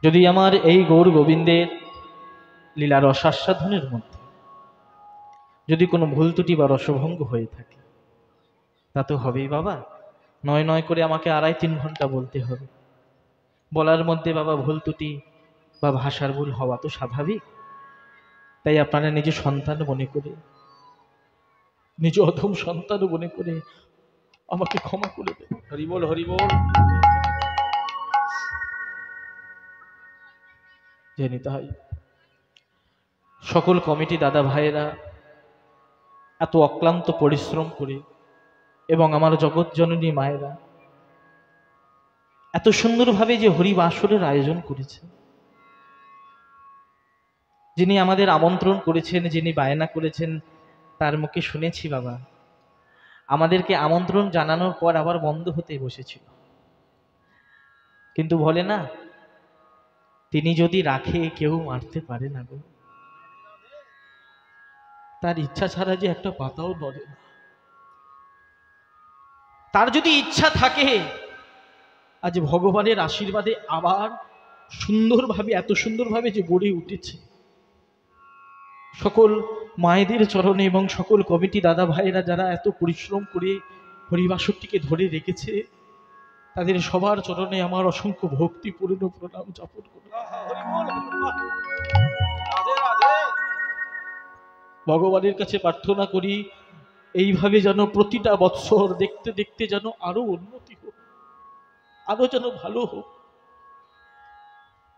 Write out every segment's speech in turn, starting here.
যদি আমার এই গৌর গোবিন্দের লীলার রসাস্বাদনের মধ্যে যদি কোনো ভুল ত্রুটি বা রসভঙ্গ হয়ে থাকে, তা তো হবেই বাবা। নয় নয় করে আমাকে 2.5-3 ঘন্টা বলতে হবে। বলার মধ্যে বাবা ভুল ত্রুটি বা ভাষার ভুল হওয়া তো স্বাভাবিক। তাই আপনারা নিজ সন্তান মনে করে, নিজ অধম সন্তান মনে করে আমাকে ক্ষমা করে দেন। হরি বল, হরি বল। জেনে তাই সকল কমিটি দাদা ভাইয়েরা এত অক্লান্ত পরিশ্রম করে এবং আমার জগৎ জননী মায়েরা এত সুন্দরভাবে যে হরিবাসরের আয়োজন করেছে, যিনি আমাদের আমন্ত্রণ করেছেন, যিনি বায়না করেছেন, তার মুখে শুনেছি বাবা আমাদেরকে আমন্ত্রণ জানানোর পর আবার বন্ধ হতে বসেছিল। কিন্তু বলে না, তিনি যদি রাখে কেউ মারতে পারে না গো। তার ইচ্ছা ছাড়া যে একটা পাতাও নড়ে না। তার যদি ইচ্ছা থাকে, আজ ভগবানের আশীর্বাদে আবার সুন্দরভাবে, এত সুন্দরভাবে যে গড়ে উঠেছে, সকল মায়েদের চরণে এবং সকল কমিটি দাদা ভাইয়েরা যারা এত পরিশ্রম করে হরিবাসরটিকে ধরে রেখেছে, তাদের সবার চরণে আমার অসংখ্য ভক্তিপূর্ণ প্রণাম জ্ঞাপন করি। ভগবানের কাছে প্রার্থনা করি এইভাবে যেন প্রতিটা বৎসর দেখতে দেখতে যেন আরো উন্নতি হোক, আরো যেন ভালো হোক।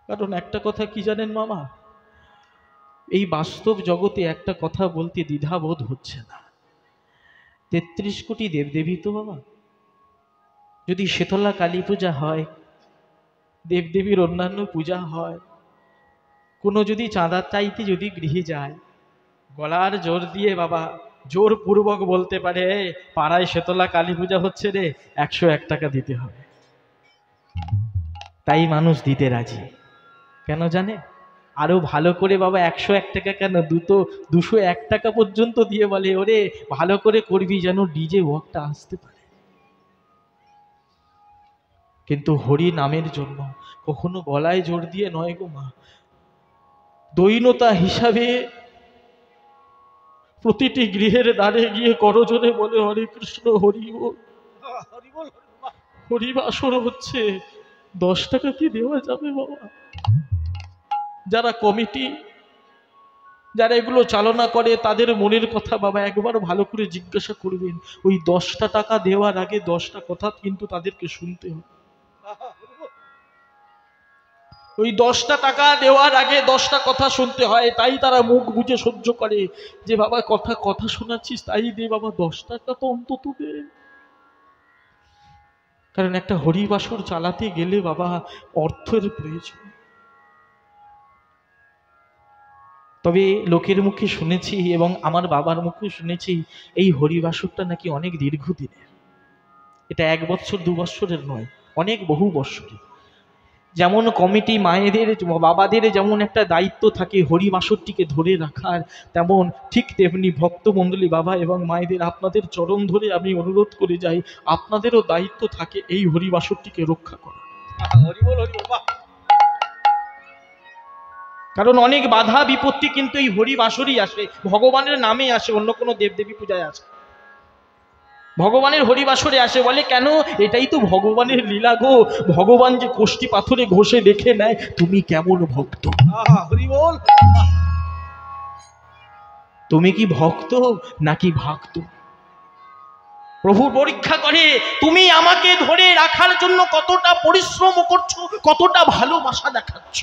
কারণ একটা কথা কি জানেন মামা, এই বাস্তব জগতে একটা কথা বলতে দ্বিধাবোধ হচ্ছে না। 33 কোটি দেবদেবী তো বাবা। যদি শীতলা কালী পূজা হয়, দেবদেবীর অন্যান্য পূজা হয়, কোনো যদি চাঁদা চাইতে যদি গৃহে যায়, গলার জোর দিয়ে বাবা জোরপূর্বক বলতে পারে, পাড়ায় শীতলা কালী পূজা হচ্ছে রে, 101 টাকা দিতে হবে। তাই মানুষ দিতে রাজি। কেন জানে? আরো ভালো করে বাবা 101 টাকা কেন, 201 টাকা পর্যন্ত দিয়ে বলে, ওরে ভালো করে করবি যেন ডিজে বক্সটা আসতে পারে। কিন্তু হরি নামের জন্য কখনো গলায় জোর দিয়ে নয় গো মা, দৈনতা হিসাবে প্রতিটি গৃহের দ্বারে গিয়ে করজোরে বলে, হরে কৃষ্ণ হরি বল, হরিবাসর হচ্ছে, 10 টাকা কি দেওয়া যাবে বাবা? যারা কমিটি, যারা এগুলো চালনা করে, তাদের মনের কথা বাবা একবার ভালো করে জিজ্ঞাসা করবেন। ওই 10টা টাকা দেওয়ার আগে 10টা কথা কিন্তু তাদেরকে শুনতে হবে। ওই 10টা টাকা দেওয়ার আগে 10টা কথা শুনতে হয়। তাই তারা মুখ বুজে সহ্য করে যে বাবা কথা শোনাচ্ছিস, তাই দে বাবা, 10 টাকা তো অন্তত দে। কারণ একটা হরিবাসর চালাতে গেলে বাবা অর্থের প্রয়োজন। তবে লোকের মুখে শুনেছি এবং আমার বাবার মুখে শুনেছি, এই হরিবাসরটা নাকি অনেক দীর্ঘদিনের। এটা 1 বছর 2 বছরের নয়, অনেক বহু বছরের। যেমন কমিটি মায়েদের বাবাদের যেমন একটা দায়িত্ব থাকে হরিবাসরটিকে ধরে রাখার, তেমন ঠিক তেমনি ভক্তমণ্ডলী বাবা এবং মায়েদের আপনাদের চরণ ধরে আমি অনুরোধ করে যাই, আপনাদেরও দায়িত্ব থাকে এই হরিবাসরটিকে রক্ষা করা। কারণ অনেক বাধা বিপত্তি কিন্তু এই হরিবাসরই আসে, ভগবানের নামে আসে, অন্য কোনো দেবদেবী পূজায় আসে। ভগবানের হরিবাসরে আসে, বলে কেন? এটাই তো ভগবানের লীলা গো। ভগবান যে কোষ্ঠী পাথরে ঘষে দেখে নেয় তুমি কেমন ভক্ত। তুমি কি ভক্ত নাকি ভক্ত? প্রভু পরীক্ষা করে তুমি আমাকে ধরে রাখার জন্য কতটা পরিশ্রম করছো, কতটা ভালোবাসা দেখাচ্ছ।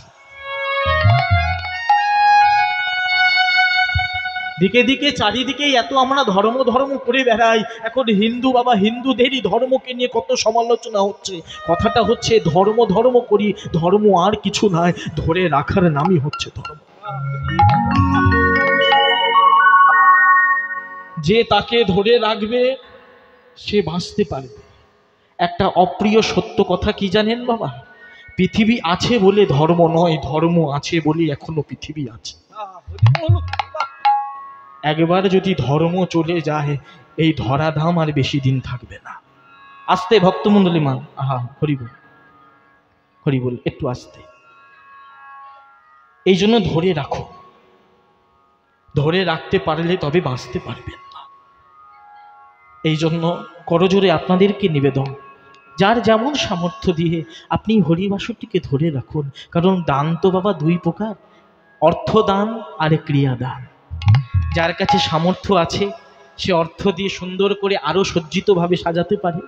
দিকে দিকে চারিদিকেই এত আমরা ধর্ম ধর্ম করে বেড়াই। এখন হিন্দু বাবা, হিন্দুদেরই ধর্মকে নিয়ে কত সমালোচনা হচ্ছে। কথাটা হচ্ছে ধর্ম ধর্ম করি, ধর্ম আর কিছু নয়, ধরে রাখার নামই হচ্ছে ধর্ম। যে তাকে ধরে রাখবে সে বাঁচতে পারবে। একটা অপ্রিয় সত্য কথা কি জানেন বাবা? পৃথিবী আছে বলে ধর্ম নয়, ধর্ম আছে বলে এখনো পৃথিবী আছে। একবার যদি ধর্ম চলে যায়, এই ধরাধাম আর বেশি দিন থাকবে না। আস্তে ভক্তমণ্ডলী মা, আহা হরি বল, হরি বল, একটু আস্তে। এই জন্য ধরে রাখো, ধরে রাখতে পারলে তবে বাঁচতে পারবেন না। এই জন্য করজোরে আপনাদেরকে নিবেদন, যার যেমন সামর্থ্য দিয়ে আপনি হরিবাসরটিকে ধরে রাখুন। কারণ দান তো বাবা দুই প্রকার, অর্থদান আর ক্রিয়াদান। যার কাছে সামর্থ্য আছে সে অর্থ দিয়ে সুন্দর করে আরো সজ্জিতভাবে সাজাতে পারে।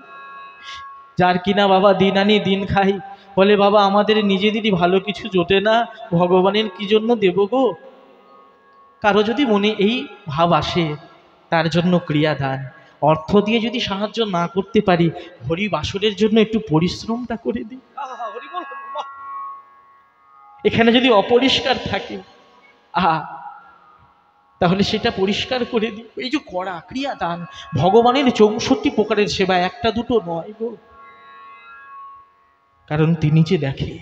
যার কিনা বাবা দিন আনি দিন খাই, বলে বাবা আমাদের নিজেদেরই ভালো কিছু জোটে না, ভগবানের কি জন্য দেব গো। কারো যদি মনে এই ভাব আসে, তার জন্য ক্রিয়াদান। অর্থ দিয়ে যদি সাহায্য না করতে পারি, হরিবাসরের জন্য একটু পরিশ্রমটা করে দিই। এখানে যদি অপরিষ্কার থাকে তাহলে সেটা পরিষ্কার করে দিই। এই যে করা ক্রিয়াদান, ভগবানের 64 প্রকারের সেবা, একটা দুটো নয় গো। কারণ তিনি যে দেখে,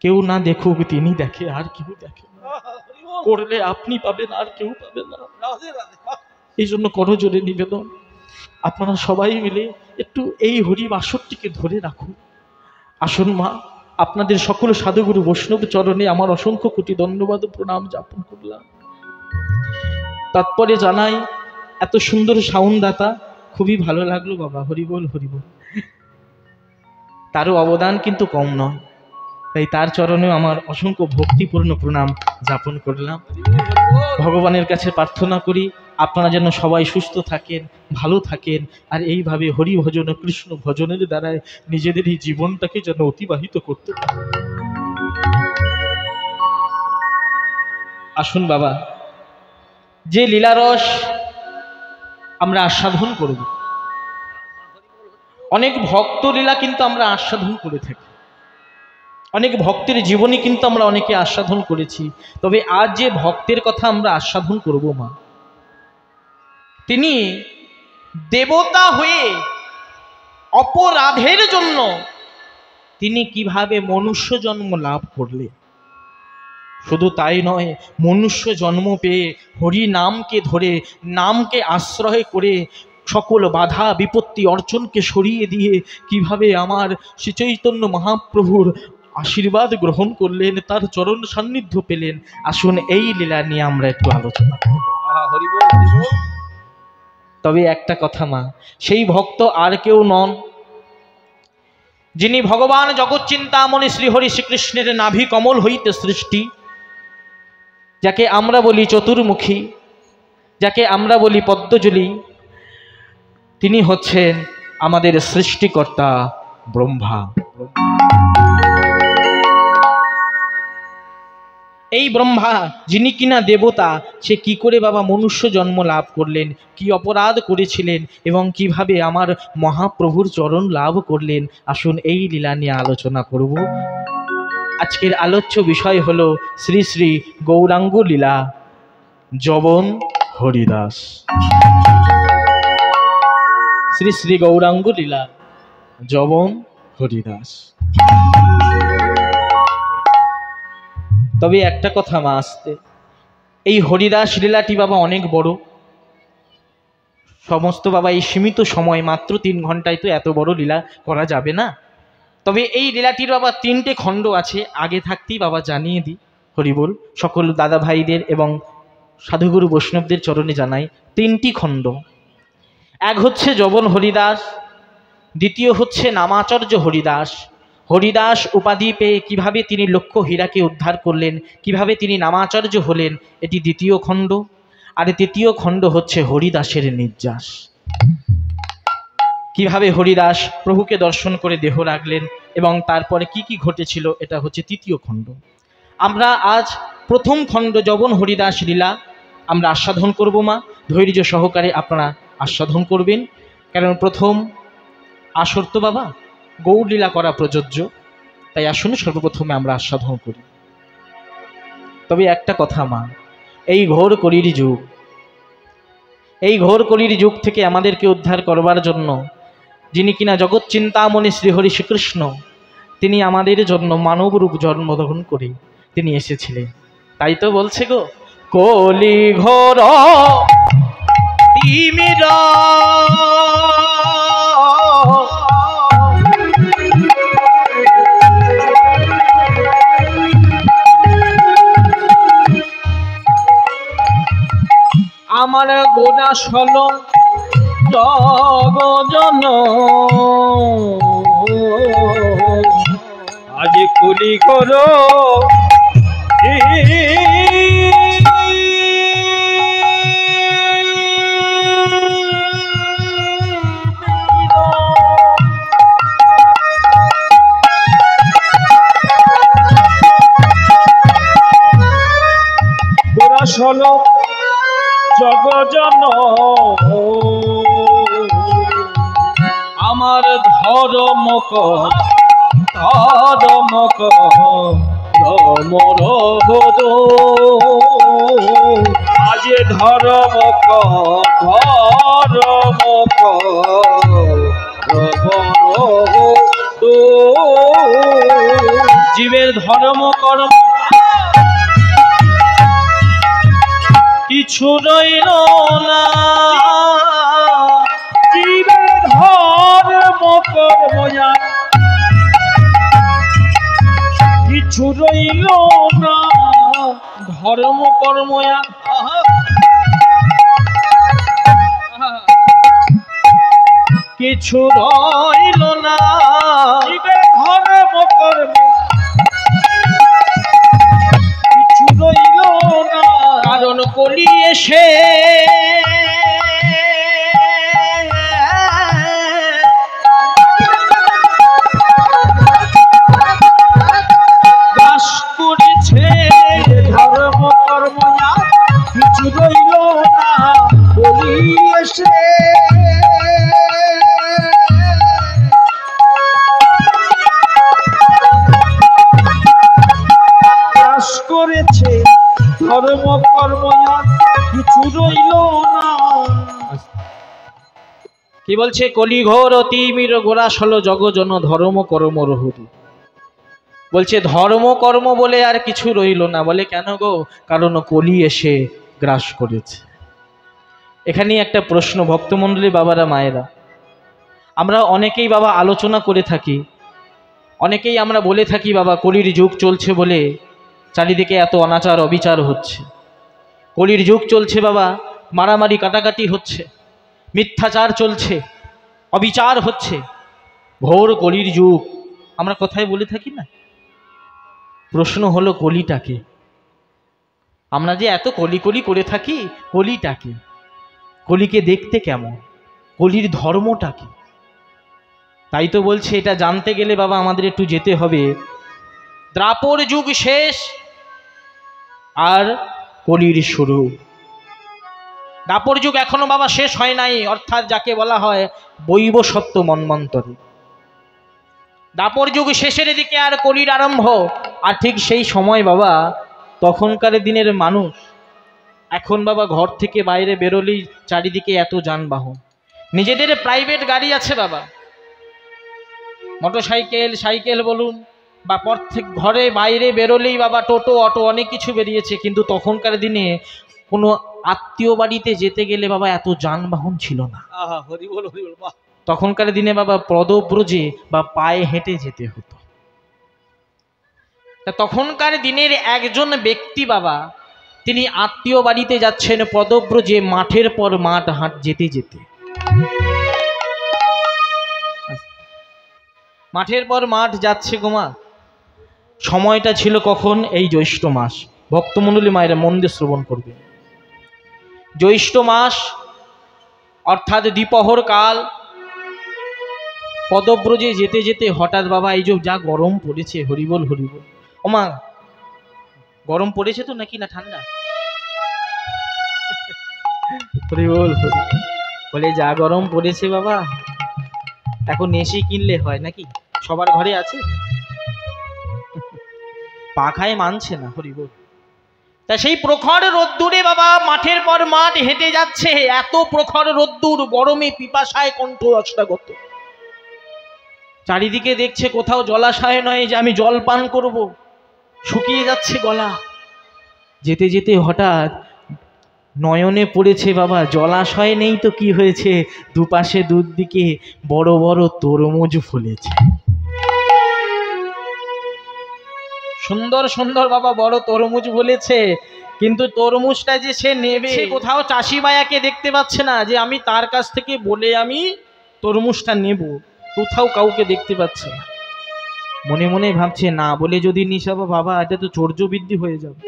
কেউ না দেখুক তিনি দেখে, আর কেউ দেখে না। করলে আপনি পাবেন, আর কেউ পাবে না। এই জন্য করজোরে নিবেদন, আপনারা সবাই মিলে একটু এই হরিবাসরটিকে ধরে রাখুন। আসুন মা, আপনাদের সকল সাধুগুরু বৈষ্ণব চরণে আমার অসংখ্য কোটি ধন্যবাদ প্রণাম জ্ঞাপন করলাম। তারপরে জানাই, এত সুন্দর সাউন্ডদাতা, খুবই ভালো লাগলো বাবা। হরিবল হরিবল। তারও অবদান কিন্তু কম নয়, তাই তার চরণে আমার অসংখ্য ভক্তিপূর্ণ প্রণাম জ্ঞাপন করলাম। ভগবানের কাছে প্রার্থনা করি আপনারা যেন সবাই সুস্থ থাকেন, ভালো থাকেন, আর এইভাবে হরি ভজন ও কৃষ্ণ ভজনের দ্বারায় নিজেদের এই জীবনটাকে যেন অতিবাহিত করতে পারে। আসুন বাবা, যে লীলারস আমরা আস্বাদন করব, অনেক ভক্ত লীলা কিন্তু আমরা আস্বাদন করে থাকি, অনেক ভক্তের জীবনী কিন্তু আমরা অনেকে আস্বাদন করেছি। তবে আজ যে ভক্তের কথা আমরা আস্বাদন করব মা, তিনি দেবতা হয়ে অপরাধের জন্য তিনি কিভাবে মনুষ্য জন্ম লাভ করলেন। শুধু তাই নয়, মনুষ্য জন্ম পেয়ে হরি নামকে ধরে, নামকে আশ্রয় করে সকল বাধা বিপত্তি অর্জনকে সরিয়ে দিয়ে কিভাবে আমার শ্রী চৈতন্য মহাপ্রভুর আশীর্বাদ গ্রহণ করলেন, তার চরণ সান্নিধ্য পেলেন। আসুন এই লীলা নিয়ে আমরা একটু আলোচনা করি। তবে একটা কথা মা, সেই ভক্ত আর কেউ নন, যিনি ভগবান জগৎ চিন্তামণি শ্রীহরি শ্রীকৃষ্ণের নাভি কমল হইতে সৃষ্টি, যাকে আমরা বলি চতুর্মুখী, যাকে আমরা বলি পদ্মজলি, তিনি হচ্ছেন আমাদের সৃষ্টিকর্তা ব্রহ্মা। এই ব্রহ্মা যিনি কিনা দেবতা, সে কি করে বাবা মনুষ্য জন্ম লাভ করলেন, কি অপরাধ করেছিলেন এবং কিভাবে আমার মহাপ্রভুর চরণ লাভ করলেন, আসুন এই লীলা নিয়ে আলোচনা করব। আজকের আলোচ্য বিষয় হলো শ্রী শ্রী গৌরাঙ্গ লীলা, যবন হরিদাস। শ্রী শ্রী গৌরাঙ্গ লীলা, যবন হরিদাস। তবে একটা কথা মা আসতে, এই হরিদাস লীলাটি বাবা অনেক বড়। সমস্ত বাবা এই সীমিত সময় মাত্র 3 ঘন্টায় তো এত বড় লীলা করা যাবে না। তবে এই লীলাটির বাবা 3টে খণ্ড আছে, আগে থাকতেই বাবা জানিয়ে দিই। হরিবোল, সকল দাদা ভাইদের এবং সাধুগুরু বৈষ্ণবদের চরণে জানাই 3টি খণ্ড। এক হচ্ছে যবন হরিদাস, দ্বিতীয় হচ্ছে নামাচার্য হরিদাস। হরিদাস উপাধি পেয়ে কিভাবে তিনি লক্ষ হীরাকে উদ্ধার করলেন, কিভাবে তিনি নামাচার্য হলেন, এটি দ্বিতীয় খণ্ড। আর তৃতীয় খণ্ড হচ্ছে হরিদাসের নির্যাস, কিভাবে হরিদাস প্রভুকে দর্শন করে দেহ রাখলেন এবং তারপরে কি কি ঘটেছিল, এটা হচ্ছে তৃতীয় খণ্ড। আমরা আজ প্রথম খণ্ড যবন হরিদাস লীলা আমরা আস্বাদন করব মা। ধৈর্য সহকারে আপনারা আস্বাদন করবেন, কারণ প্রথম আসর তো বাবা গৌর লীলা করা প্রযোজ্য, তাই আসুন সর্বপ্রথমে আমরা আস্বাদন করি। তবে একটা কথা মা, এই ঘোর কলির যুগ, এই ঘোর কলির যুগ থেকে আমাদেরকে উদ্ধার করবার জন্য যিনি কিনা জগৎ চিন্তামণি শ্রীহরি শ্রীকৃষ্ণ, তিনি আমাদের জন্য মানব রূপ জন্মগ্রহণ করে তিনি এসেছিলেন। তাই তো বলছে গো, কলি ঘোর তিমিরা আমার গোনাশল জগজন আজ কুলি করো গোনাশল জগজন আমার ধর্ম রমরহদ আজ ধর্ম জীবের ধর্ম কর্ম কিছু রইল না, জীবের ধর্ম কর্ম কিছু রইল না, ধর্ম কর্ম কিছু রইল না, জীবের ধর্ম কর্ম কিছু রইল না, কারণ কলি এসে বাস করেছে, ধর্ম কর্ম কিছু রইল না, কলি এসে বাস করেছে, ধর্ম কর্ম কিছু রইল না। কি বলছে? কলিঘোর অতিমির গোরাশল জগজন ধর্ম কর্ম রহুরি। বলছে ধর্ম কর্ম বলে আর কিছু রইল না। বলে কেন গো? কারণ কলি এসে গ্রাস করেছে। এখানে একটা প্রশ্ন, ভক্তমণ্ডলী বাবারা মায়েরা, আমরা অনেকেই বাবা আলোচনা করে থাকি, অনেকেই আমরা বলে থাকি বাবা কলির যুগ চলছে বলে চারিদিকে এত অনাচার অবিচার হচ্ছে, কলির যুগ চলছে বাবা, মারামারি কাটাকাটি হচ্ছে, মিথ্যাচার চলছে, অবিচার হচ্ছে, ঘোর কলির যুগ, আমরা কথায় বলে থাকি না? প্রশ্ন হলো কলিটাকে, আমরা যে এত কলি কলি করে থাকি, কলিটাকে, কলিকে দেখতে কেমন, কলির ধর্মটাকে? তাই তো বলছে এটা জানতে গেলে বাবা আমাদের একটু যেতে হবে দ্রাপর যুগ শেষ আর কলির শুরু। দাপর যুগ এখনো বাবা শেষ হয় নাই, অর্থাৎ যাকে বলা হয় বৈব সত্য মন্বন্তরে। দাপর যুগ শেষের দিকে আর কলির আরম্ভ। আর ঠিক সেই সময় বাবা, তখনকার দিনের মানুষ, এখন বাবা ঘর থেকে বাইরে বেরোলেই চারিদিকে এত যানবাহন, নিজেদের প্রাইভেট গাড়ি আছে বাবা, মোটরসাইকেল, সাইকেল বলুন, বা প্রত্যেক ঘরে বাইরে বেরোলেই বাবা টোটো, অটো, অনেক কিছু বেরিয়েছে। কিন্তু তখনকার দিনে কোনো আত্মীয় বাড়িতে যেতে গেলে বাবা এত যানবাহন ছিল না। তখনকার দিনে বাবা পদব্রজে বা পায়ে হেঁটে যেতে হতো। তা তখনকার দিনের একজন ব্যক্তি বাবা, তিনি আত্মীয় বাড়িতে যাচ্ছেন পদব্রজে, মাঠের পর মাঠ যেতে যেতে, মাঠের পর মাঠ যাচ্ছে গোমা। সময়টা ছিল কখন? এই জ্যৈষ্ঠ মাস। ভক্তমণ্ডলী মায়েরা মন দিয়ে শ্রবণ করবে। জ্যৈষ্ঠ মাস অর্থাৎ দ্বিপহর কাল, পদব্রজে যেতে যেতে হঠাৎ বাবা, এই যে যা গরম পড়েছে, হরিবল হরিবল, ওমা গরম পড়েছে তো নাকি না ঠান্ডা? হরিবল বলে যা গরম পড়েছে বাবা, এখন এসি কিনলে হয় নাকি? সবার ঘরে আছে, পাখায় মানছে না। হরিবল। তা সেই প্রখর রোদ্দুরে বাবা মাঠের পর মাঠ হেঁটে যাচ্ছে, এত প্রখর রোদ্দুর, গরমে পিপাসায় কণ্ঠ অষ্টাগত। চারিদিকে দেখছে কোথাও জলাশয় নয় যে আমি জল পান করব, শুকিয়ে যাচ্ছে গলা। যেতে যেতে হঠাৎ নয়নে পড়েছে বাবা, জলাশয় নেই তো কি হয়েছে, দুপাশে দুদিকে বড় বড় তরমুজ ফলেছে। সুন্দর সুন্দর বাবা বড় তরমুজ ফলেছে, কিন্তু তরমুজটা যে সে নেবে, সে কোথাও চাষি ভাইয়াকে দেখতে পাচ্ছে না যে আমি তার কাছ থেকে বলে আমি তরমুজটা নেব, কোথাও কাউকে দেখতে পাচ্ছে না। মনে মনে ভাবছে না বলে যদি নিশাবো বাবা, এটা তো চর্য বৃদ্ধি হয়ে যাবে,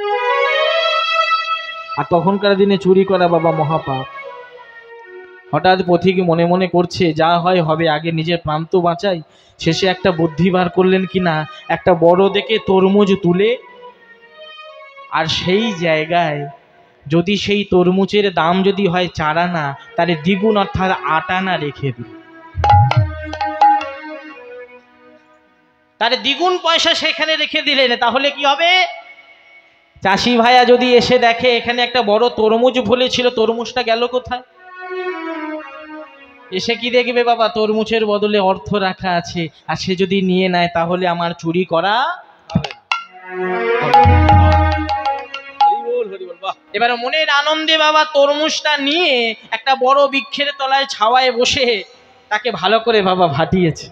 আর তখনকার দিনে চুরি করা বাবা মহাপাপ। হঠাৎ পথিক মনে মনে করছে যা হয় হবে, আগে নিজের প্রাণ তো বাঁচাই। শেষে একটা বুদ্ধি বার করলেন কিনা, একটা বড় দেখে তরমুজ তুলে, আর সেই জায়গায় যদি সেই তরমুজের দাম যদি হয় 4 আনা, তাহলে দ্বিগুণ অর্থাৎ 8 আনা রেখে দিল। তাহলে দ্বিগুণ পয়সা সেখানে রেখে দিলেন, তাহলে কি হবে? চাষি ভাইয়া যদি এসে দেখে এখানে একটা বড় তরমুজ ফলেছিল, তরমুজটা গেল কোথায়? এসে কি দেখবে বাবা, তরমুজের বদলে অর্থ রাখা আছে, আর সে যদি নিয়ে নেয় তাহলে আমার চুরি করা হবে না। এবার মনের আনন্দে বাবা তরমুজটা নিয়ে একটা বড় বৃক্ষের তলায় ছাওয়ায় বসে তাকে ভালো করে বাবা ফাটিয়েছে।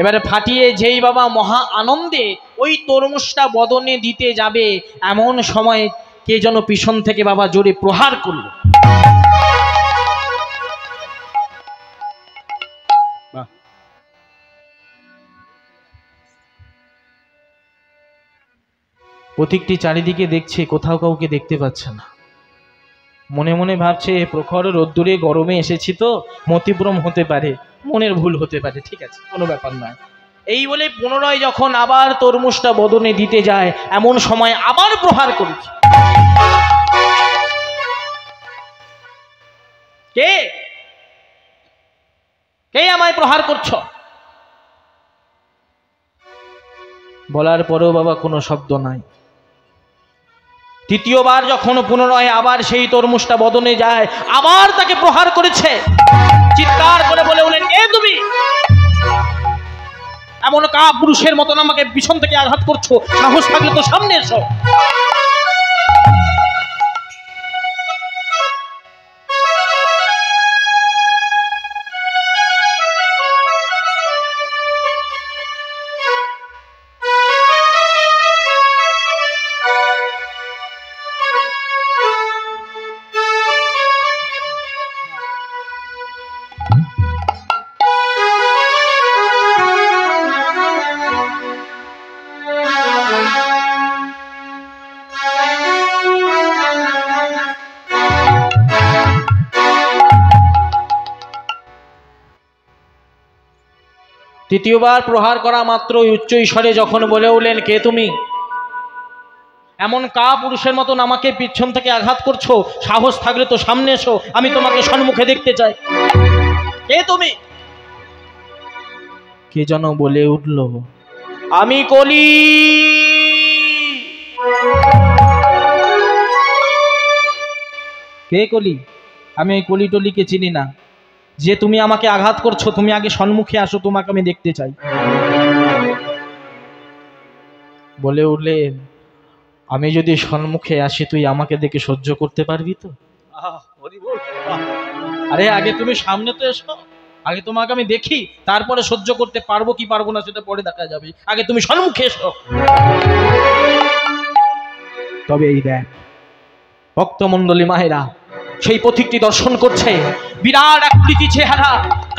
এবারে ফাটিয়ে যেই বাবা মহা আনন্দে ওই তরমুজটা বদনে দিতে যাবে, এমন সময় কে যেন পিছন থেকে বাবা জোরে প্রহার করলো। পথিকটি চারিদিকে দেখছে, কোথাও কাউকে দেখতে পাচ্ছে না। মনে মনে ভাবছে প্রখর রোদ্দুরে গরমে এসেছি তো, মতিভ্রম হতে পারে, মনের ভুল হতে পারে, ঠিক আছে, কোনো ব্যাপার নয়। এই বলে পুনরায় যখন আবার তরমুজটা বদনে দিতে যায়, এমন সময় আবার প্রহার করেছে। কে কে আমায় প্রহার করছ? বলার পরেও বাবা কোনো শব্দ নাই। তৃতীয়বার যখন পুনরায় আবার সেই তরমুজটা বদনে যায়, আবার তাকে প্রহার করেছে। চিৎকার করে বলে উঠলেন, কে তুমি? এমন কাপুরুষের মতন আমাকে পিছন থেকে আঘাত করছো, সাহস থাকলে তো সামনে এসো। তৃতীয়বার প্রহার করা মাত্র উচ্চ স্বরে যখন বলে উঠলেন, কে তুমি? এমন কাপুরুষের মতন আমাকে পিছন থেকে আঘাত করছো, সাহস থাকলে তো সামনে এসো, আমি তোমাকে সম্মুখে দেখতে চাই। কে তুমি? কে যেন বলে উঠল, আমি কলি। কে কলি? আমি এই কলি টলিকে চিনি না। যে তুমি আমাকে আঘাত করছো, তুমি আগে সম্মুখে আসো, তোমাকে আমি দেখতে চাই। বলে উঠলেন, আমি যদি সম্মুখে আসি তুই আমাকে দেখে সহ্য করতে পারবি তো? আরে আগে তুমি সামনে তো এসো, আগে তোমাকে আমি দেখি, তারপরে সহ্য করতে পারবো কি পারবো না সেটা পরে দেখা যাবে, আগে তুমি সম্মুখে এসো। তবে এই দেখ ভক্তমণ্ডলী মায়েরা, সেই পথিকটি দর্শন করছে, বিরাট আকৃতি চেহারা,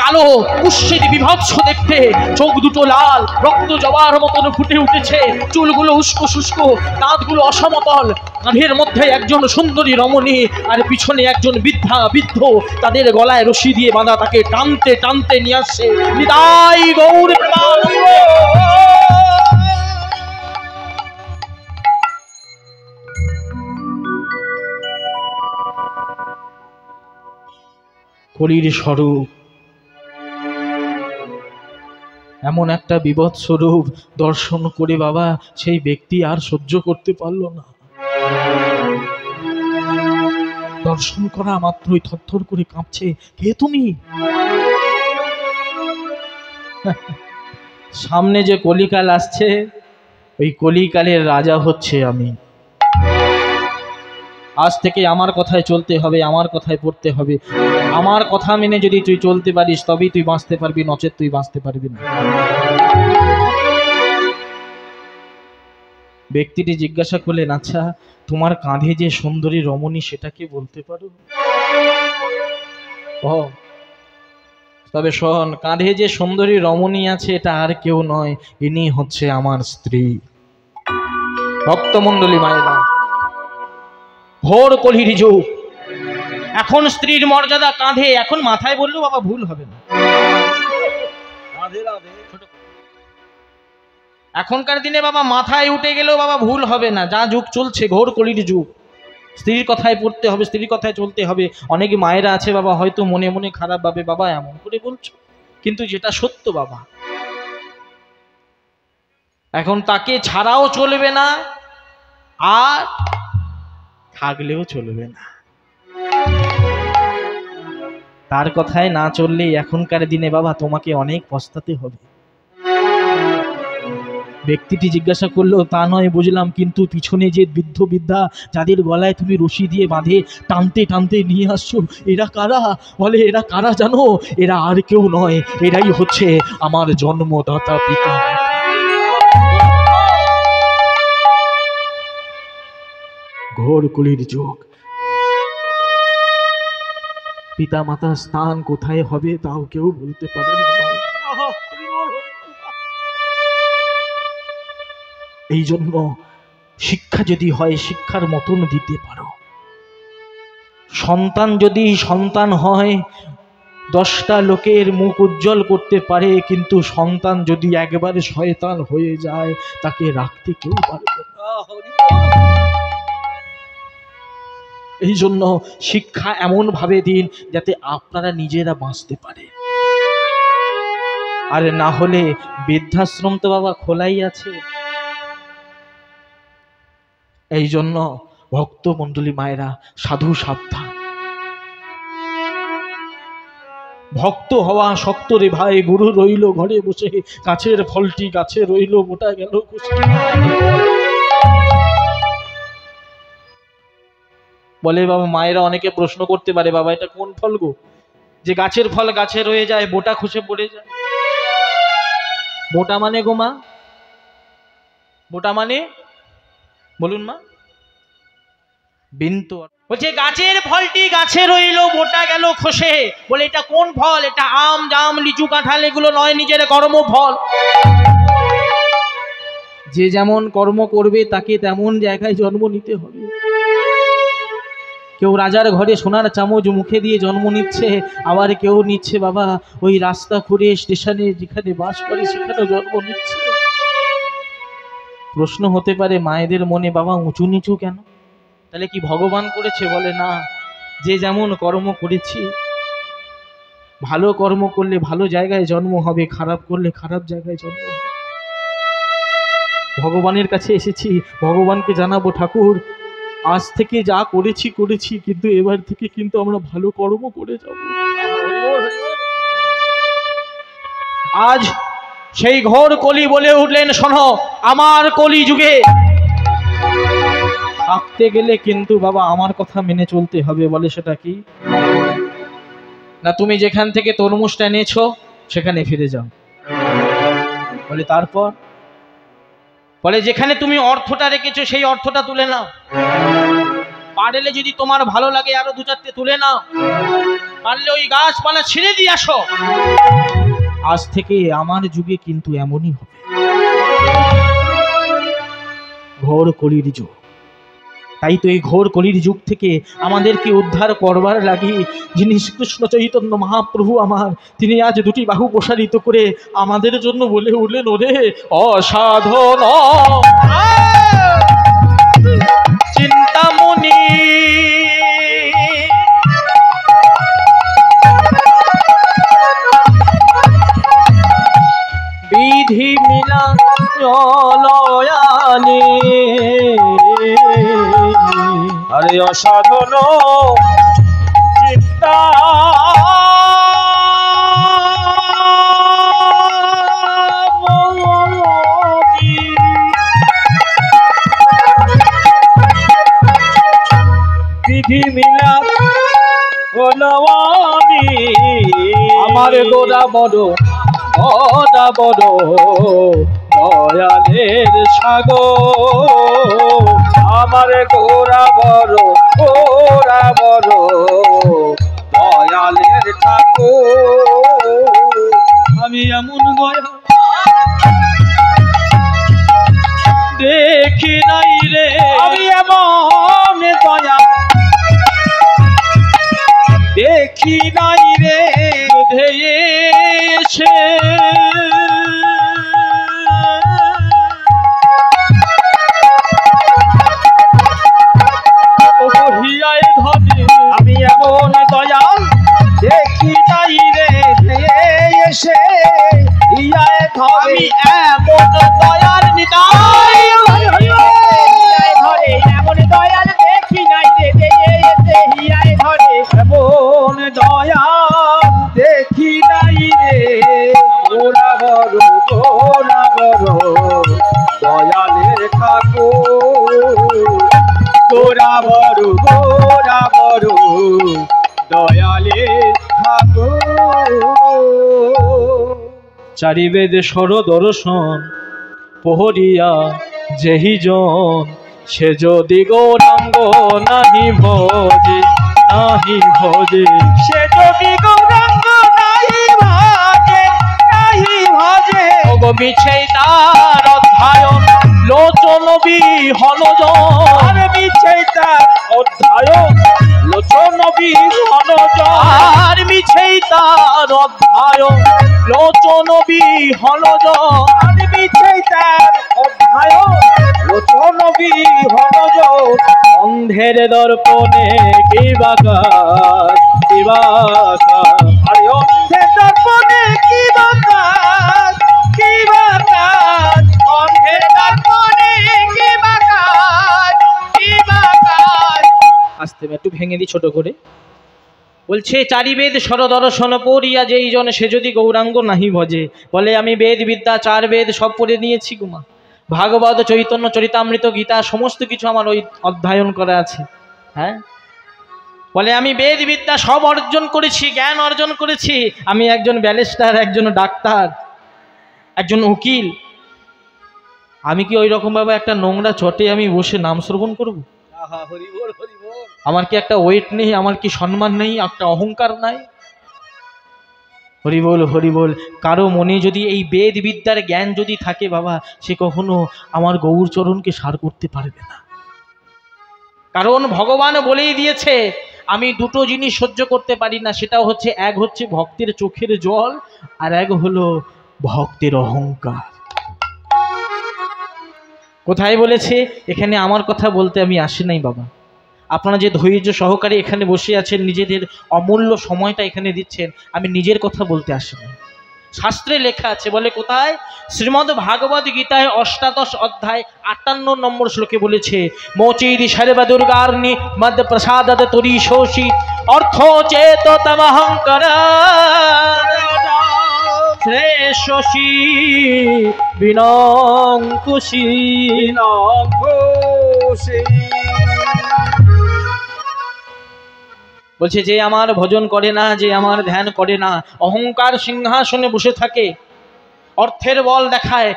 কালো কুৎসিত বিভৎস দেখতে, চোখ দুটো লাল, রক্ত জবার মতন ফুটে উঠেছে, চুলগুলো উস্কো শুষ্ক, দাঁতগুলো অসমতল, কাঁধের মধ্যে একজন সুন্দরী রমণী, আর পিছনে একজন বৃদ্ধ, তাদের গলায় রশি দিয়ে বাঁধা, তাকে টানতে টানতে নিয়ে আসছে। নিতাই গৌর প্রেমানন্দ। কলির স্বরূপ, এমন একটা বিভৎস রূপ দর্শন করে বাবা সেই ব্যক্তি আর সহ্য করতে পারল না। দর্শন করা মাত্রই থরথর করে কাঁপছে। কে তুমি? সামনে যে কলিকাল আসছে, ওই কলিকালের রাজা হচ্ছে আমি। আজ থেকে আমার কথায় চলতে হবে, আমার কথায় পড়তে হবে, আমার কথা মেনে যদি তুই চলতে পারিস তবেই তুই বাঁচতে পারবি, নচেত তুই বাঁচতে পারবি না। ব্যক্তিটি জিজ্ঞাসা করলেন, আচ্ছা তোমার কাঁধে যে সুন্দরী রমণী সেটা কি বলতে পারো? ও তবে শোন, কাঁধে যে সুন্দরী রমণী আছে এটা আর কেউ নয়, ইনি হচ্ছে আমার স্ত্রী। ভক্তমণ্ডলী মায়েরা, ঘোর কলির যুগ, এখন স্ত্রীর মর্যাদা কাঁধে, এখন মাথায় বললেও বাবা ভুল হবে না। এখনকার দিনে বাবা মাথায় উঠে গেলেও বাবা ভুল হবে না, যা যুগ চলছে ঘোর কলির যুগ। স্ত্রীর কথায় পড়তে হবে, স্ত্রীর কথায় চলতে হবে। অনেক মায়েরা আছে বাবা হয়তো মনে মনে খারাপ ভাবে, বাবা এমন করে বলছো, কিন্তু যেটা সত্য বাবা, এখন তাকে ছাড়াও চলবে না আর থাকলেও চলবে না। তার কথায় না চললে এখনকার দিনে বাবা তোমাকে অনেক পস্তাতে হবে। ব্যক্তিটি জিজ্ঞাসা করলো, তা নয় বুঝলাম, কিন্তু পিছনে যে বৃদ্ধ বৃদ্ধা যাদের গলায় তুমি রশি দিয়ে বাঁধে টানতে টানতে নিয়ে আসছো, এরা কারা? বলে, এরা কারা জানো? এরা আর কেউ নয়, এরাই হচ্ছে আমার জন্মদাতা পিতা। ঘোর কলির যুগ, পিতা মাতার স্থান কোথায় হবে তাও কেউ বলতে পারে না। এই জন্য শিক্ষা যদি হয় শিক্ষার মতন দিতে পারো। সন্তান যদি সন্তান হয় 10টা লোকের মুখ উজ্জ্বল করতে পারে, কিন্তু সন্তান যদি একবারে শয়তান হয়ে যায় তাকে রাখতে কেউ পারবে না। এই জন্য শিক্ষা এমন ভাবে দিন যাতে আপনারা নিজেরা বাঁচতে পারে। আর না হলে বৃদ্ধাশ্রম তো বাবা খোলাই আছে। এই জন্য ভক্ত মণ্ডলী মায়েরা, সাধু সাবধান। ভক্ত হওয়া শক্ত রে ভাই, গুরু রইল ঘরে বসে, গাছের ফলটি গাছে রইল, মোটা গেল খুশি। বলে বাবা, মায়েরা অনেকে প্রশ্ন করতে পারে, বাবা এটা কোন ফল গো, যে গাছের ফল গাছে রয়ে যায়, বোটা খসে পড়ে যায়? বোটা মানে গো মা, বোটা মানে বলুন মা? বিন্তু। বলছে গাছের ফলটি গাছে রইল, বোটা গেল খসে। বলে এটা কোন ফল? এটা আম, জাম, লিচু, কাঁঠাল, এগুলো নয়, নিজের কর্মফল। যে যেমন কর্ম করবে তাকে তেমন জায়গায় জন্ম নিতে হবে। কেউ রাজার ঘরে সোনার চামচ মুখে দিয়ে জন্ম নিচ্ছে, আবার কেউ নিচ্ছে বাবা ওই রাস্তা খুঁড়ে স্টেশনে যেখানে বাস করে সেখানে জন্ম নিচ্ছে। প্রশ্ন হতে পারে মায়েদের মনে, বাবা উঁচু নিচু কেন? তাহলে কি ভগবান করেছে? বলে না, যে যেমন কর্ম করেছি, ভালো কর্ম করলে ভালো জায়গায় জন্ম হবে, খারাপ করলে খারাপ জায়গায় জন্ম হবে। ভগবানের কাছে এসেছি, ভগবানকে জানাবো, ঠাকুর আজ থেকে যা করেছি করেছি, কিন্তু এবার থেকে কিন্তু আমরা ভালো কর্ম করে যাব। আজ সেই ঘোর কলি বলে উঠলেন, শোনো আমার কলি যুগে থাকতে গেলে কিন্তু বাবা আমার কথা মেনে চলতে হবে। বলে সেটা কি? না তুমি যেখান থেকে তরমুজটা এনেছো সেখানে ফিরে যাও। বলে তারপর? বলে যেখানে তুমি অর্থটা রেখেছো সেই অর্থটা তুলে নাও, পারলে যদি তোমার ভালো লাগে আরো 2-4টে তুলে নাও, পারলে ওই গাছপালা ছিঁড়ে দিয়ে আসো। আজ থেকে আমার যুগে কিন্তু এমনই হবে। ঘোর কলির যুগ। তাই তো এই ঘোর কলির যুগ থেকে আমাদেরকে উদ্ধার করবার লাগে যিনি শ্রীকৃষ্ণ চৈতন্য মহাপ্রভু আমার, তিনি আজ 2টি বাহু প্রসারিত করে আমাদের জন্য বলে উঠলেন, ওরে অসাধন চিন্তামণি, বিধি মিলা লয়ানি, আরে অসাধন চিন্তা বিধি মিলা আমার গোড়া বড় দয়ালের সাগর আমার গোরা বড় দয়ালের ঠাকুর আমি এমন দয়া দেখি নাই রে আমি এমন দয়া দেখি নাই রে ধেয়েছে আমি এমন দয়াল দেখি নাই রে ধেয়েছে হিয়ায় ধরে এমন দয়াল নিতাই ধরে এমন দয়াল দেখি নাই রে ধেয়েছে হিয়ায় ধরে এমন দয়াল দেখি নাই রে গোরা বড় দয়ালের ঠাকুর গোরা বড় দয়ালের ঠাকুর চারিবেদ সর দর্শন প্রহরিয়া যেহি জন সে যদি গৌরাঙ্গ নাহি ভজে সে যদি গৌরাঙ্গ নাহি ভজে মিছেই তার অধ্যায়ন লোচন বিহন জন মিছেই তার অধ্যায়ন লোচন বিহন জন মিছেই তার অধ্যায়ন লোচন বিহন জন মিছেই তার অধ্যায়ন লোচন বিহন জন অন্ধের দর্পণে কি বাকার আরে অন্ধের দর্পণে কি বাকার অন্ধের দর্পণে কি বাকার আস্তে একটু ভেঙে দিই ছোট করে বলছে চারিবেদ সরদর্শন পড়িয়া যেই জন সে যদি গৌরাঙ্গ নাহি ভজে বলে আমি বেদ বিদ্যা চার বেদ সব পড়ে নিয়েছি গুমা ভাগবত চৈতন্য চরিতামৃত গীতা সমস্ত কিছু আমার ওই অধ্যয়ন করা আছে হ্যাঁ বলে আমি বেদ বিদ্যা সব অর্জন করেছি জ্ঞান অর্জন করেছি আমি একজন ব্যারিস্টার একজন ডাক্তার একজন উকিল আমি কি ওই রকম ভাবে একটা নোংরা চটে আমি বসে নাম শ্রবণ করব আমার কি একটা ওয়েট নেই আমার কি সম্মান নেই একটা অহংকার নাই হরি বল কারো মনে যদি এই বেদ বিদ্যার জ্ঞান যদি থাকে বাবা সে কখনো আমার গৌরচরণকে সার করতে পারবে না কারণ ভগবান বলেই দিয়েছে আমি দুটো জিনিস সহ্য করতে পারি না সেটা হচ্ছে এক হচ্ছে ভক্তের চোখের জল আর এক হলো ভক্তের অহংকার কোথায় বলেছে এখানে আমার কথা বলতে আমি আসি নাই বাবা আপনারা যে ধৈর্য সহকারে এখানে বসে আছেন নিজেদের অমূল্য সময়টা এখানে দিচ্ছেন আমি নিজের কথা বলতে আসি না শাস্ত্রে লেখা আছে বলে কোথায় শ্রীমদ্ ভাগবত গীতায় ৮৮ অধ্যায় ৫৮ নম্বর শ্লোকে বলেছে মোচৈরি সর্ব দুর্গার্নি মধ্য প্রসাদত তুরি শোষি অর্থ চেত তমহংকার শ্রেষ্ঠী বিনঙ্কুশী বলছে যে আমার ভজন করে না যে আমার ধ্যান করে না অহংকার সিংহাসনে বসে থাকে অর্থের বল দেখায়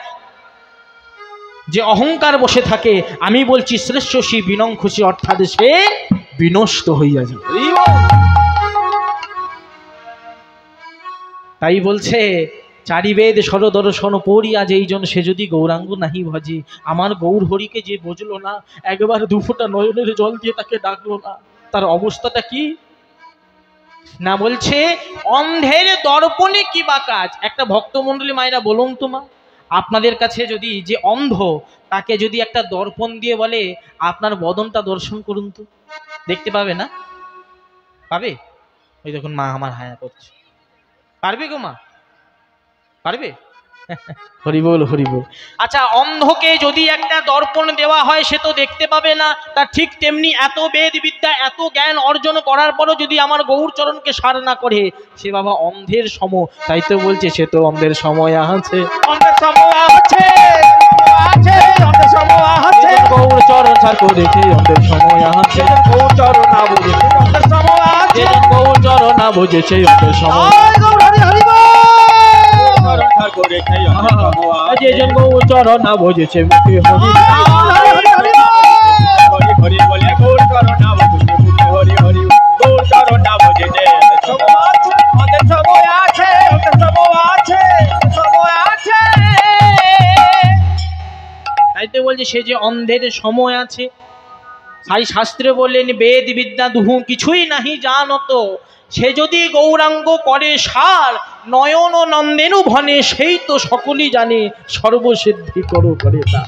যে অহংকার বসে থাকে আমি বলছি শ্রেষ্ঠী বিনঙ্কুশী অর্থাৎ সে বিনষ্ট হইয়া যাবে তাই বলছে চারিবেদ সরদর্শন পড়িয়া যেইজন সে যদি গৌরাঙ্গ নাহি ভজে আমার গৌর হরিকে যে বুঝলো না একবার দুফোঁটা নয়নের জল দিয়ে তাকে ডাকলো না তার অবস্থাটা কি না বলছে অন্ধের দর্পণে কি বা কাজ একটা ভক্তমণ্ডলী মায়েরা বলুন তো মা আপনাদের কাছে যদি যে অন্ধ তাকে যদি একটা দর্পণ দিয়ে বলে আপনার বদনটা দর্শন করুন তো দেখতে পাবে না পাবে ওই দেখুন মা আমার হায়া করছে পারবে গো মা পারবে হরি বল আচ্ছা অন্ধকে যদি একটা দর্পণ দেওয়া হয় সে তো দেখতে পাবে না তা ঠিক তেমনি এত বেদ বিদ্যা এত জ্ঞান অর্জন করার পরও যদি আমার গৌরচরণকে সার না করে সে বাবা অন্ধের সম তাই তো বলছে সে তো অন্ধের সময় আছে গৌরচরণ সার করেছে অন্ধের সময় আছে গৌরচরণ না বুঝেছে অন্ধের সময় আছে গৌরচরণ না বুঝেছে অন্ধের সময় করেছে যে জন গৌর চরণ ভজেছে মুখে হরি হরি হরি বলে গৌর চরণ ভজেছে মুখে হরি হরি গৌর চরণ ভজেছে সময় আছে তাই তো বলছে সে যে অন্ধের সময় আছে। সাই শাস্ত্রে বললেন বেদ বিদ্যা দুহু কিছুই নাহি জানত, সে যদি গৌরাঙ্গ করে সার নয়ন ও নন্দেনু ভনে, সেই তো সকলই জানে সর্বসিদ্ধি করো করে তা।